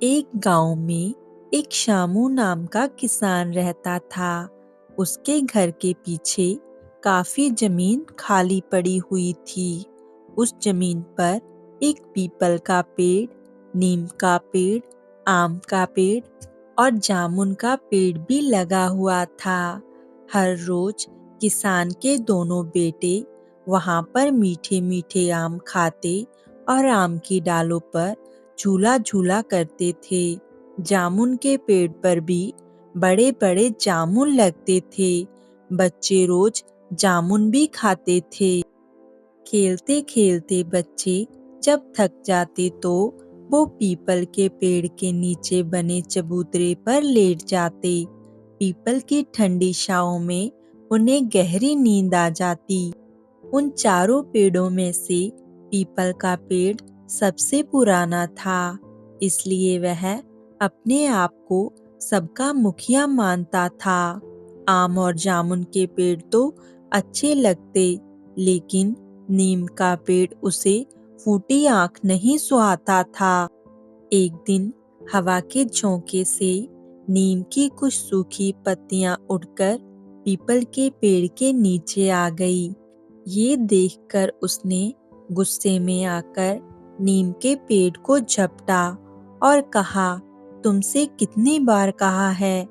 एक गांव में एक शामू नाम का किसान रहता था। उसके घर के पीछे काफी जमीन खाली पड़ी हुई थी। उस जमीन पर एक पीपल का पेड़, नीम का पेड़, आम का पेड़ और जामुन का पेड़ भी लगा हुआ था। हर रोज किसान के दोनों बेटे वहां पर मीठे मीठे आम खाते और आम की डालों पर झूला झूला करते थे। जामुन के पेड़ पर भी बड़े बड़े जामुन लगते थे। बच्चे रोज जामुन भी खाते थे। खेलते खेलते बच्चे जब थक जाते तो वो पीपल के पेड़ के नीचे बने चबूतरे पर लेट जाते। पीपल की ठंडी छांव में उन्हें गहरी नींद आ जाती। उन चारों पेड़ों में से पीपल का पेड़ सबसे पुराना था, इसलिए वह अपने आप को सबका मुखिया मानता था। आम और जामुन के पेड़ तो अच्छे लगते, लेकिन नीम का पेड़ उसे फूटी आंख नहीं सुहाता था। एक दिन हवा के झोंके से नीम की कुछ सूखी पत्तियां उड़कर पीपल के पेड़ के नीचे आ गई। ये देखकर उसने गुस्से में आकर नीम के पेड़ को झपटा और कहा, तुमसे कितनी बार कहा है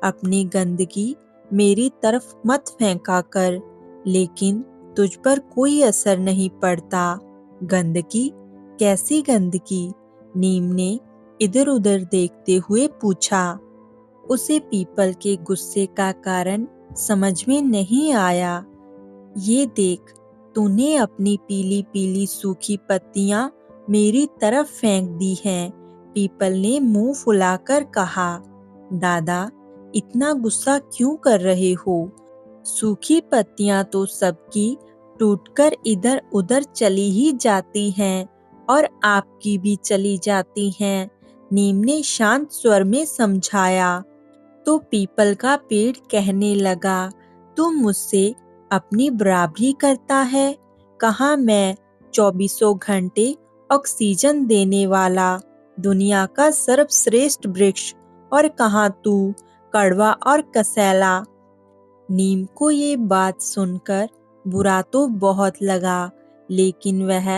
अपनी गंदगी मेरी तरफ मत फेंका कर, लेकिन तुझ पर कोई असर नहीं पड़ता। गंदगी? कैसी गंदगी? नीम ने इधर उधर देखते हुए पूछा। उसे पीपल के गुस्से का कारण समझ में नहीं आया। ये देख, तूने अपनी पीली पीली सूखी पत्तियां मेरी तरफ फेंक दी हैं। पीपल ने मुंह फुलाकर कहा, दादा, इतना गुस्सा क्यों कर रहे हो? सूखी पत्तियां तो सबकी टूटकर इधर उधर चली ही जाती हैं और आपकी भी चली जाती हैं। नीम ने शांत स्वर में समझाया। तो पीपल का पेड़ कहने लगा, तू मुझसे अपनी बराबरी करता है? कहाँ मैं 24 घंटे ऑक्सीजन देने वाला दुनिया का सर्वश्रेष्ठ वृक्ष, और कहाँ तू कड़वा और कसैला। नीम को ये बात सुनकर बुरा तो बहुत लगा, लेकिन वह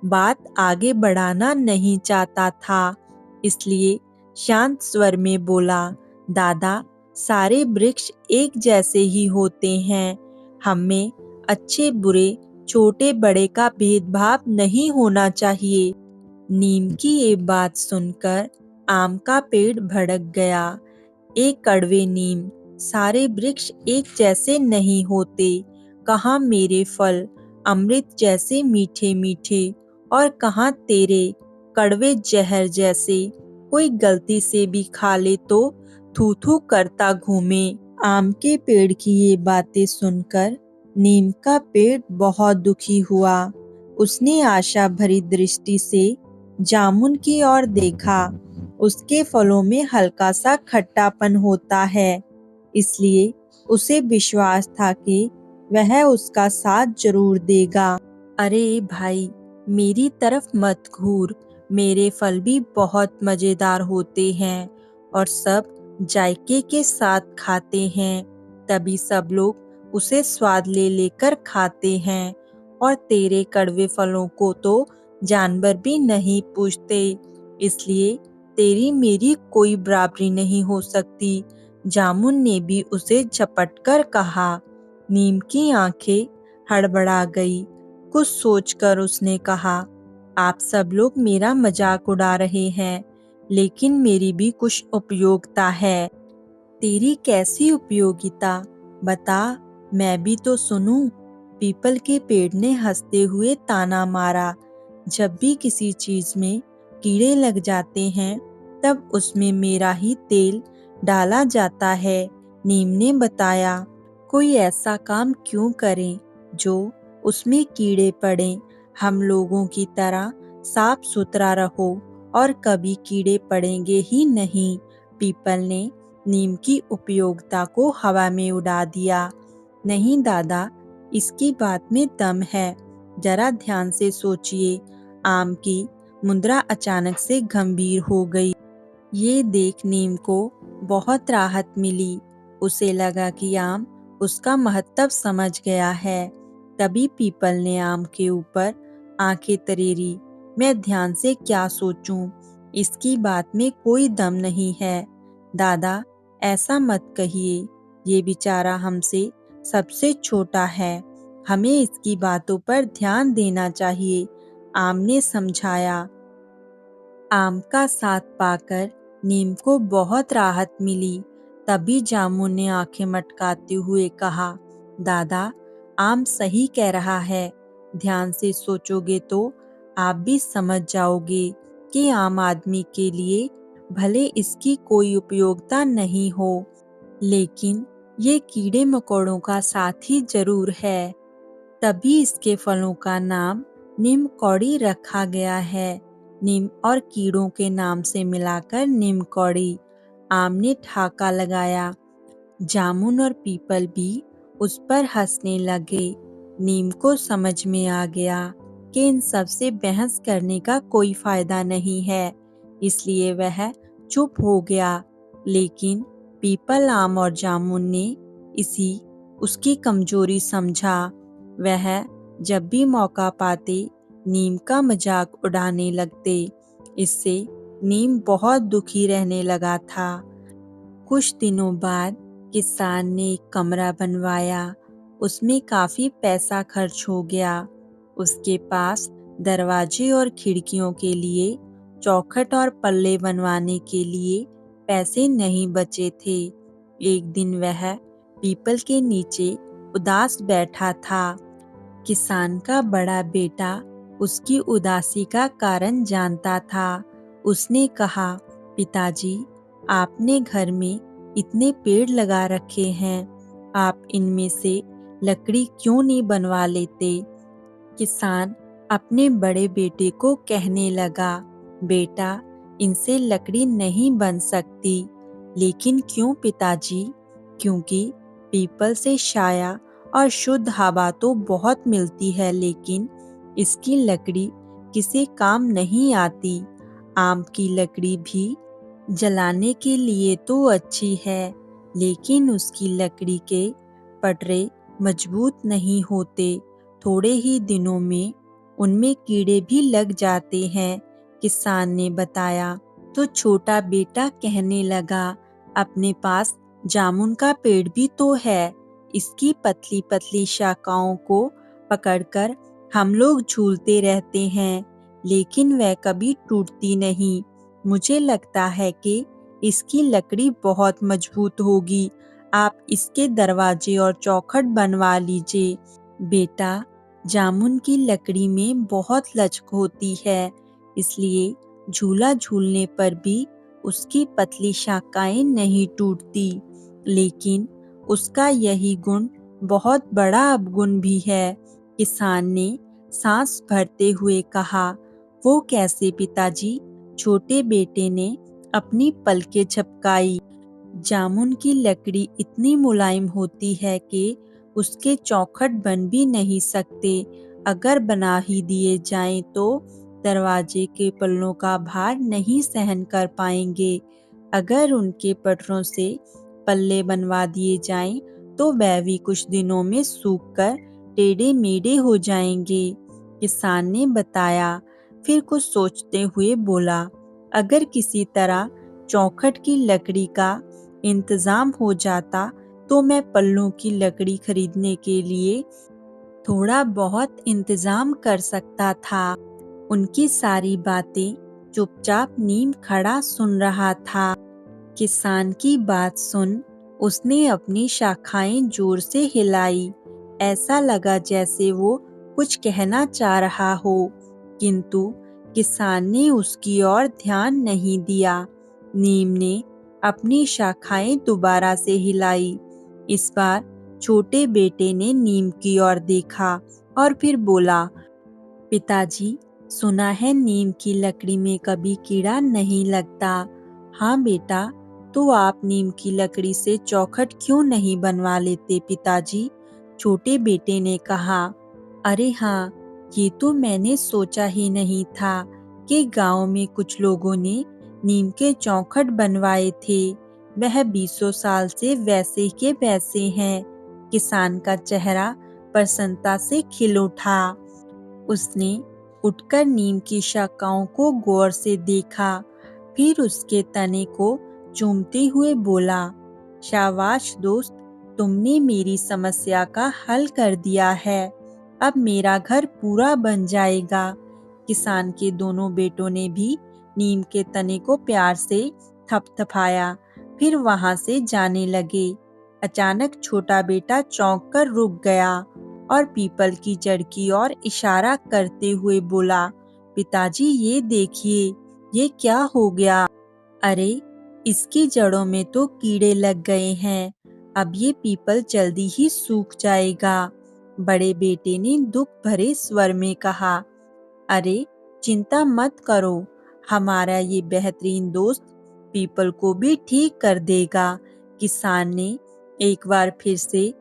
बात आगे बढ़ाना नहीं चाहता था, इसलिए शांत स्वर में बोला, दादा, सारे वृक्ष एक जैसे ही होते हैं। हमें अच्छे बुरे, छोटे बड़े का भेदभाव नहीं होना चाहिए। नीम की ये बात सुनकर आम का पेड़ भड़क गया। एक कड़वे नीम, सारे वृक्ष एक जैसे नहीं होते। कहाँ मेरे फल अमृत जैसे मीठे मीठे, और कहाँ तेरे कड़वे जहर जैसे। कोई गलती से भी खा ले तो थू थू करता घूमे। आम के पेड़ की ये बातें सुनकर नीम का पेड़ बहुत दुखी हुआ। उसने आशा भरी दृष्टि से जामुन की ओर देखा। उसके फलों में हल्का सा खट्टापन होता है, इसलिए उसे विश्वास था कि वह उसका साथ जरूर देगा। अरे भाई, मेरी तरफ मत घूर, मेरे फल भी बहुत मजेदार होते हैं और सब जायके के साथ खाते हैं, तभी सब लोग उसे स्वाद ले लेकर खाते हैं, और तेरे कड़वे फलों को तो जानवर भी नहीं पूछते, इसलिए तेरी मेरी कोई बराबरी नहीं हो सकती। जामुन ने भी उसे झपटकर कहा। नीम की आंखें हड़बड़ा गई। कुछ सोचकर उसने कहा, आप सब लोग मेरा मजाक उड़ा रहे हैं, लेकिन मेरी भी कुछ उपयोगिता है। तेरी कैसी उपयोगिता? बता, मैं भी तो सुनूं। पीपल के पेड़ ने हंसते हुए ताना मारा। जब भी किसी चीज में कीड़े लग जाते हैं, तब उसमें मेरा ही तेल डाला जाता है। नीम ने बताया। कोई ऐसा काम क्यों करें जो उसमें कीड़े पड़े? हम लोगों की तरह साफ सुथरा रहो और कभी कीड़े पड़ेंगे ही नहीं। पीपल ने नीम की उपयोगिता को हवा में उड़ा दिया। नहीं दादा, इसकी बात में दम है, जरा ध्यान से सोचिए। आम की मुद्रा अचानक से गंभीर हो गई। ये देख नीम को बहुत राहत मिली। उसे लगा कि आम उसका महत्व समझ गया है। तभी पीपल ने आम के ऊपर आंखें तरेरी। मैं ध्यान से क्या सोचूं? इसकी बात में कोई दम नहीं है। दादा, ऐसा मत कहिए। ये बेचारा हमसे सबसे छोटा है। हमें इसकी बातों पर ध्यान देना चाहिए। आम ने समझाया। आम का साथ पाकर नीम को बहुत राहत मिली। तभी जामुन ने आंखें मटकाते हुए कहा, दादा, आम सही कह रहा है। ध्यान से सोचोगे तो आप भी समझ जाओगे कि आम आदमी के लिए भले इसकी कोई उपयोगिता नहीं हो, लेकिन ये कीड़े मकोड़ों का साथी जरूर है। तभी इसके फलों का नाम नीम कौड़ी रखा गया है। नीम और कीड़ों के नाम से मिलाकर नीम कौड़ी। आम ने ठहाका लगाया। जामुन और पीपल भी उस पर हंसने लगे। नीम को समझ में आ गया कि इन सब से बहस करने का कोई फायदा नहीं है, इसलिए वह चुप हो गया। लेकिन पीपल, आम और जामुन ने इसी उसकी कमजोरी समझा। वह जब भी मौका पाते नीम का मजाक उड़ाने लगते। इससे नीम बहुत दुखी रहने लगा था। कुछ दिनों बाद किसान ने एक कमरा बनवाया। उसमें काफी पैसा खर्च हो गया। उसके पास दरवाजे और खिड़कियों के लिए चौखट और पल्ले बनवाने के लिए पैसे नहीं बचे थे। एक दिन वह पीपल के नीचे उदास बैठा था। किसान का बड़ा बेटा उसकी उदासी का कारण जानता था। उसने कहा, पिताजी, आपने घर में इतने पेड़ लगा रखे हैं, आप इनमें से लकड़ी क्यों नहीं बनवा लेते? किसान अपने बड़े बेटे को कहने लगा, बेटा, इनसे लकड़ी नहीं बन सकती। लेकिन क्यों पिताजी? क्योंकि पीपल से छाया और शुद्ध हवा तो बहुत मिलती है, लेकिन इसकी लकड़ी किसी काम नहीं आती। आम की लकड़ी भी जलाने के लिए तो अच्छी है, लेकिन उसकी लकड़ी के पटरे मजबूत नहीं होते। थोड़े ही दिनों में उनमें कीड़े भी लग जाते हैं, किसान ने बताया। तो छोटा बेटा कहने लगा, अपने पास जामुन का पेड़ भी तो है। इसकी पतली पतली शाखाओं को पकड़कर हम लोग झूलते रहते हैं, लेकिन वह कभी टूटती नहीं। मुझे लगता है कि इसकी लकड़ी बहुत मजबूत होगी। आप इसके दरवाजे और चौखट बनवा लीजिए। बेटा, जामुन की लकड़ी में बहुत लचक होती है, इसलिए झूला झूलने पर भी उसकी पतली शाखाएं नहीं टूटती। लेकिन उसका यही गुण बहुत बड़ा अवगुण भी है। किसान ने सांस भरते हुए कहा, वो कैसे पिताजी? छोटे बेटे ने अपनी पलकें झपकाई। जामुन की लकड़ी इतनी मुलायम होती है कि उसके चौखट बन भी नहीं सकते। अगर बना ही दिए जाएं तो दरवाजे के पल्लों का भार नहीं सहन कर पाएंगे। अगर उनके पटरों से पल्ले बनवा दिए जाएं तो वह भी कुछ दिनों में सूखकर टेढ़े मेढ़े हो जाएंगे, किसान ने बताया। फिर कुछ सोचते हुए बोला, अगर किसी तरह चौखट की लकड़ी का इंतजाम हो जाता तो मैं पल्लों की लकड़ी खरीदने के लिए थोड़ा बहुत इंतजाम कर सकता था। उनकी सारी बातें चुपचाप नीम खड़ा सुन रहा था। किसान की बात सुन उसने अपनी शाखाएं जोर से हिलाई। ऐसा लगा जैसे वो कुछ कहना चाह रहा हो, किंतु किसान ने उसकी ओर ध्यान नहीं दिया। नीम ने अपनी शाखाएं दोबारा से हिलाई। इस बार छोटे बेटे ने नीम की ओर देखा और फिर बोला, पिताजी, सुना है नीम की लकड़ी में कभी कीड़ा नहीं लगता। हाँ बेटा, तो आप नीम की लकड़ी से चौखट क्यों नहीं बनवा लेते पिताजी? छोटे बेटे ने कहा। अरे हाँ, ये तो मैंने सोचा ही नहीं था कि गांव में कुछ लोगों ने नीम के चौखट बनवाए थे, वह 20 साल से वैसे के वैसे हैं। किसान का चेहरा प्रसन्नता से खिल उठा। उसने उठकर नीम की शाखाओं को गौर से देखा, फिर उसके तने को चूमते हुए बोला, शाबाश दोस्त, तुमने मेरी समस्या का हल कर दिया है। अब मेरा घर पूरा बन जाएगा। किसान के दोनों बेटों ने भी नीम के तने को प्यार से थपथपाया, फिर वहां से जाने लगे। अचानक छोटा बेटा चौंक कर रुक गया और पीपल की जड़ की ओर इशारा करते हुए बोला, पिताजी ये देखिए, ये क्या हो गया? अरे, इसकी जड़ों में तो कीड़े लग गए हैं। अब ये पीपल जल्दी ही सूख जाएगा। बड़े बेटे ने दुख भरे स्वर में कहा, अरे, चिंता मत करो, हमारा ये बेहतरीन दोस्त पीपल को भी ठीक कर देगा। किसान ने एक बार फिर से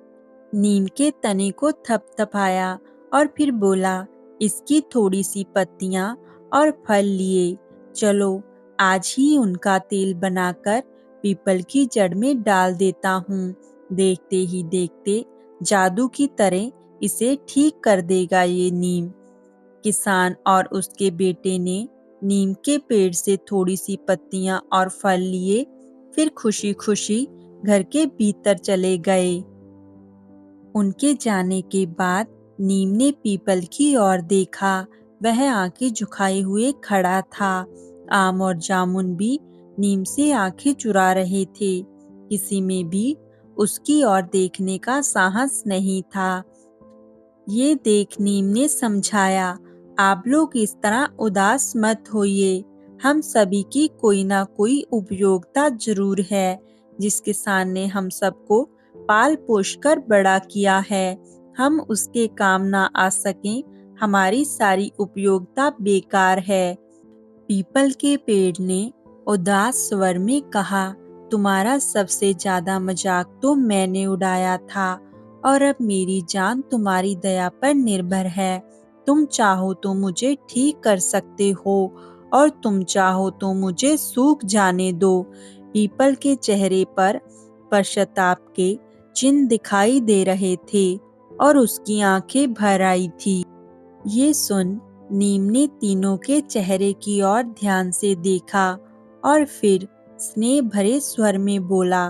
नीम के तने को थपथपाया और फिर बोला, इसकी थोड़ी सी पत्तियां और फल लिए चलो, आज ही उनका तेल बनाकर पीपल की जड़ में डाल देता हूँ। देखते ही देखते जादू की तरह इसे ठीक कर देगा ये नीम। किसान और उसके बेटे ने नीम के पेड़ से थोड़ी सी पत्तियां और फल लिए, फिर खुशी खुशी घर के भीतर चले गए। उनके जाने के बाद नीम ने पीपल की ओर देखा। वह आंखें झुकाए हुए खड़ा था। आम और जामुन भी नीम से आंखें चुरा रहे थे। किसी में भी उसकी ओर देखने का साहस नहीं था। ये देख नीम ने समझाया, आप लोग इस तरह उदास मत होइए। हम सभी की कोई ना कोई उपयोगिता जरूर है। जिस किसान ने हम सबको पाल पोष कर बड़ा किया है, हम उसके काम ना आ सकें, हमारी सारी उपयोगिता बेकार है। पीपल के पेड़ ने उदास स्वर में कहा, तुम्हारा सबसे ज्यादा मजाक तो मैंने उड़ाया था और अब मेरी जान तुम्हारी दया पर निर्भर है। तुम चाहो तो मुझे ठीक कर सकते हो और तुम चाहो तो मुझे सूख जाने दो। पीपल के चेहरे पर पश्चाताप के चिन्ह दिखाई दे रहे थे और उसकी आंखें भर आई थी। ये सुन नीम ने तीनों के चेहरे की ओर ध्यान से देखा और फिर स्नेह भरे स्वर में बोला,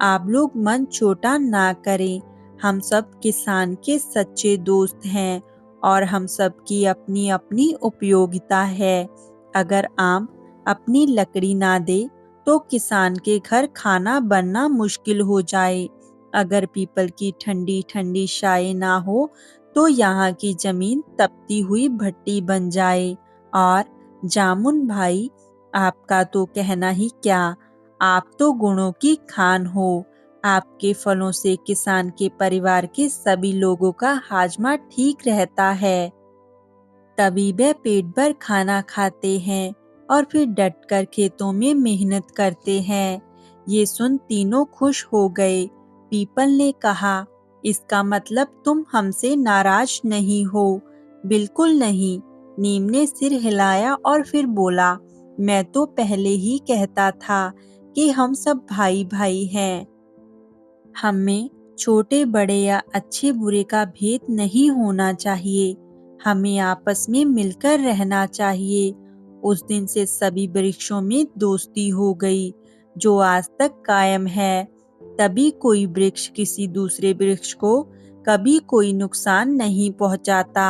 आप लोग मन छोटा ना करें। हम सब किसान के सच्चे दोस्त हैं और हम सब की अपनी अपनी उपयोगिता है। अगर आम अपनी लकड़ी ना दे तो किसान के घर खाना बनना मुश्किल हो जाए। अगर पीपल की ठंडी ठंडी छाया ना हो तो यहाँ की जमीन तपती हुई भट्टी बन जाए। और जामुन भाई, आपका तो कहना ही क्या, आप तो गुणों की खान हो। आपके फलों से किसान के परिवार के सभी लोगों का हाजमा ठीक रहता है। तभी वे पेट भर खाना खाते हैं और फिर डटकर खेतों में मेहनत करते हैं। ये सुन तीनों खुश हो गए। पीपल ने कहा, इसका मतलब तुम हमसे नाराज नहीं हो? बिल्कुल नहीं। नीम ने सिर हिलाया और फिर बोला, मैं तो पहले ही कहता था कि हम सब भाई भाई हैं। हमें छोटे बड़े या अच्छे बुरे का भेद नहीं होना चाहिए। हमें आपस में मिलकर रहना चाहिए। उस दिन से सभी वृक्षों में दोस्ती हो गई, जो आज तक कायम है। तभी कोई वृक्ष किसी दूसरे वृक्ष को कभी कोई नुकसान नहीं पहुंचाता।